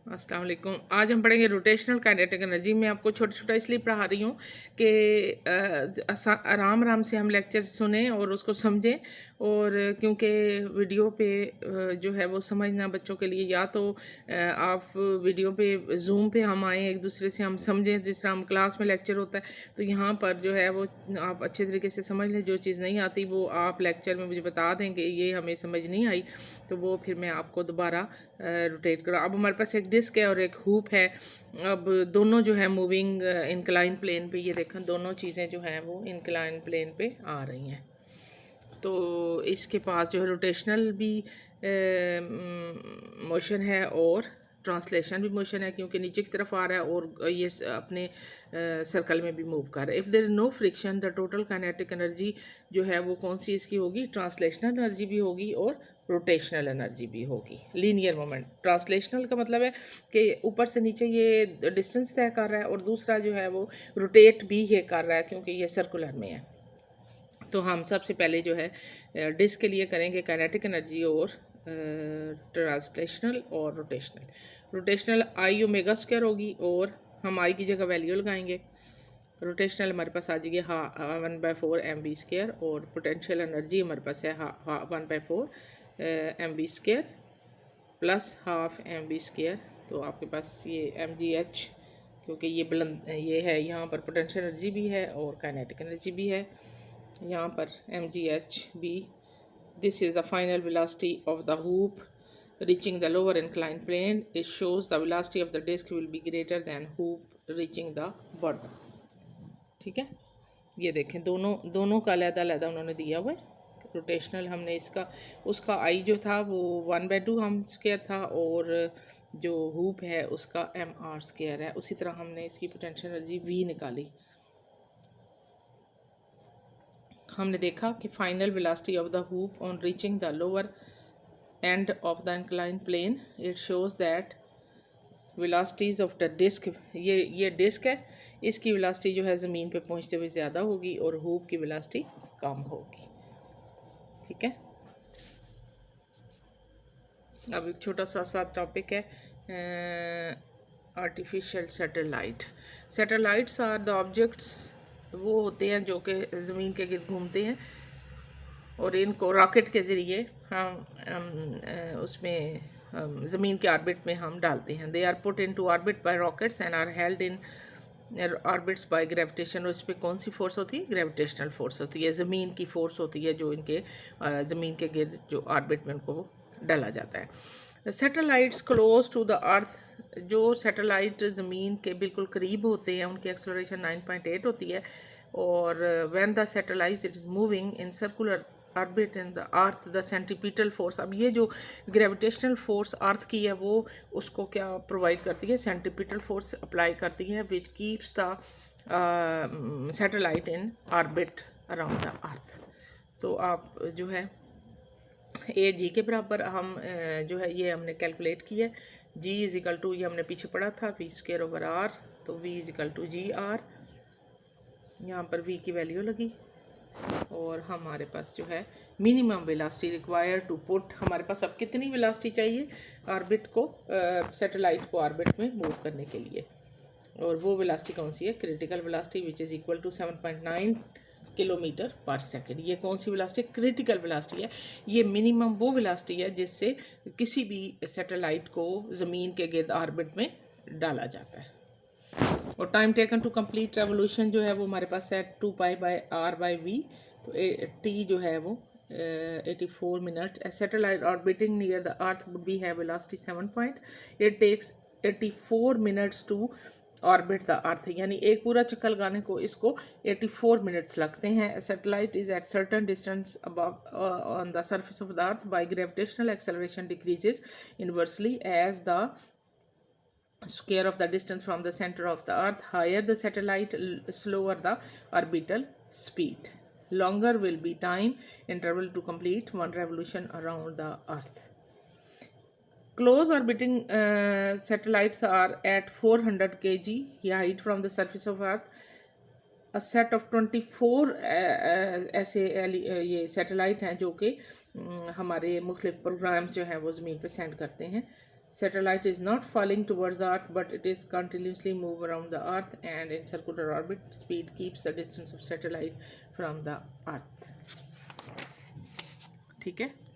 अस्सलाम वालेकुम। आज हम पढ़ेंगे रोटेशनल काइनेटिक एनर्जी। मैं आपको छोटा छोटा इसलिए पढ़ा रही हूँ कि आराम आराम से हम लेक्चर सुने और उसको समझें। और क्योंकि वीडियो पे जो है वो समझना बच्चों के लिए, या तो आप वीडियो पे जूम पे हम आएँ, एक दूसरे से हम समझें, जिस तरह हम क्लास में लेक्चर होता है तो यहाँ पर जो है वो आप अच्छे तरीके से समझ लें। जो चीज़ नहीं आती वो आप लेक्चर में मुझे बता दें कि ये हमें समझ नहीं आई, तो वो फिर मैं आपको दोबारा रोटेट करो। अब हमारे पास एक डिस्क है और एक हुप है। अब दोनों जो है मूविंग इंक्लाइन प्लेन पे, ये देखें दोनों चीज़ें जो हैं वो इंक्लाइन प्लेन पे आ रही हैं। तो इसके पास जो है रोटेशनल भी मोशन है और ट्रांसलेशन भी मोशन है, क्योंकि नीचे की तरफ आ रहा है और ये अपने सर्कल में भी मूव कर रहा है। If there is no friction the total kinetic energy जो है वो कौन सी इसकी होगी, ट्रांसलेशनल एनर्जी भी होगी और रोटेशनल एनर्जी भी होगी। लीनियर मोमेंट, ट्रांसलेशनल का मतलब है कि ऊपर से नीचे ये डिस्टेंस तय कर रहा है, और दूसरा जो है वो रोटेट भी ये कर रहा है क्योंकि ये सर्कुलर में है। तो हम सबसे पहले जो है डिस्क के लिए करेंगे काइनेटिक एनर्जी और ट्रांसलेशनल और रोटेशनल। रोटेशनल आई ओमेगा स्क्वायर होगी और हम आई की जगह वैल्यू लगाएंगे। रोटेशनल हमारे पास आ जाएगी 1/4 mv स्क्वायर, और पोटेंशियल एनर्जी हमारे पास है 1/4 mv square plus half mv square. तो आपके पास ये mgh, क्योंकि ये बुलंद ये है, यहाँ पर पोटेंशियल एनर्जी भी है और काइनेटिक एनर्जी भी है। यहाँ पर mgh भी, this is the final velocity of the hoop reaching the lower inclined plane. It shows the velocity of the disk will be greater than hoop reaching the bottom. ठीक है, ये देखें दोनों का अलग-अलग उन्होंने दिया हुआ है। रोटेशनल हमने इसका उसका आई जो था वो 1/2 हम स्क्वायर था, और जो हुप है उसका mr स्क्वायर है। उसी तरह हमने इसकी पोटेंशियल एनर्जी v निकाली। हमने देखा कि final velocity of the hoop on reaching the lower end of the incline plane, it shows that velocities of the disc, ये डिस्क है, इसकी वेलोसिटी जो है ज़मीन पे पहुंचते हुए ज़्यादा होगी और हुप की वेलोसिटी कम होगी। ठीक है, अब एक छोटा सा टॉपिक है artificial satellite. Satellites are the objects, वो होते हैं जो कि ज़मीन के गिर्द घूमते हैं, और इनको रॉकेट के ज़रिए हम उसमें ज़मीन के ऑर्बिट में हम डालते हैं। They are put into orbit by rockets and are held in orbits by gravitation. और इस पर कौन सी फोर्स होती है, ग्रेविटेशनल फोर्स होती है, ज़मीन की फोर्स होती है जो इनके ज़मीन के गिर्द जो ऑर्बिट में उनको डाला जाता है। Satellites close to the earth, जो सैटेलाइट ज़मीन के बिल्कुल करीब होते हैं उनकी एक्सेलरेशन 9.8 होती है। और when the satellite is moving in circular orbit in the earth the centripetal force, अब ये जो ग्रेविटेशनल फोर्स अर्थ की है वो उसको क्या प्रोवाइड करती है, सेंट्रीपिटल फोर्स अप्लाई करती है, which keeps the satellite in orbit around the earth. तो आप जो है ए जी के बराबर हम जो है ये हमने कैलकुलेट किया है। जी इज़ इक्वल टू, ये हमने पीछे पढ़ा था, वी स्क्वायर ओवर आर, तो v is equal to g r. यहाँ पर वी की वैल्यू लगी, और हमारे पास जो है minimum velocity required to put, हमारे पास अब कितनी वेलोसिटी चाहिए ऑर्बिट को, सैटेलाइट को ऑर्बिट में मूव करने के लिए, और वो वेलोसिटी कौन सी है, critical velocity, which is equal to 7.9 kilometre पर सेकेंड। ये कौन सी वेलोसिटी, क्रिटिकल वेलोसिटी है। ये मिनिमम वो वेलोसिटी है जिससे किसी भी सैटेलाइट को ज़मीन के गिर्द ऑर्बिट में डाला जाता है। और time taken to complete revolution जो है वो हमारे पास है 2π/r/v। तो टी जो है वो 84 minute. Satellite orbiting near the earth would be have velocity 7 point, it takes 84 minutes to orbit the earth, यानी एक पूरा चक्कर लगाने को इसको 84 मिनट्स लगते हैं। Satellite is at certain distance above on the surface of the earth by gravitational acceleration decreases inversely as the square of the distance from the center of the earth. Higher the satellite, slower the orbital speed. Longer will be time interval to complete one revolution around the earth. Close orbiting satellites are at 400 kg height from the surface of earth. A set of 24 ऐसे ये satellite हैं जो कि हमारे मुख्तलिफ programmes जो हैं वो ज़मीन पे सेंड करते हैं। Satellite is not falling towards the earth, but it is continuously move around the earth, and in circular orbit speed keeps the distance of satellite from the earth. ठीक है.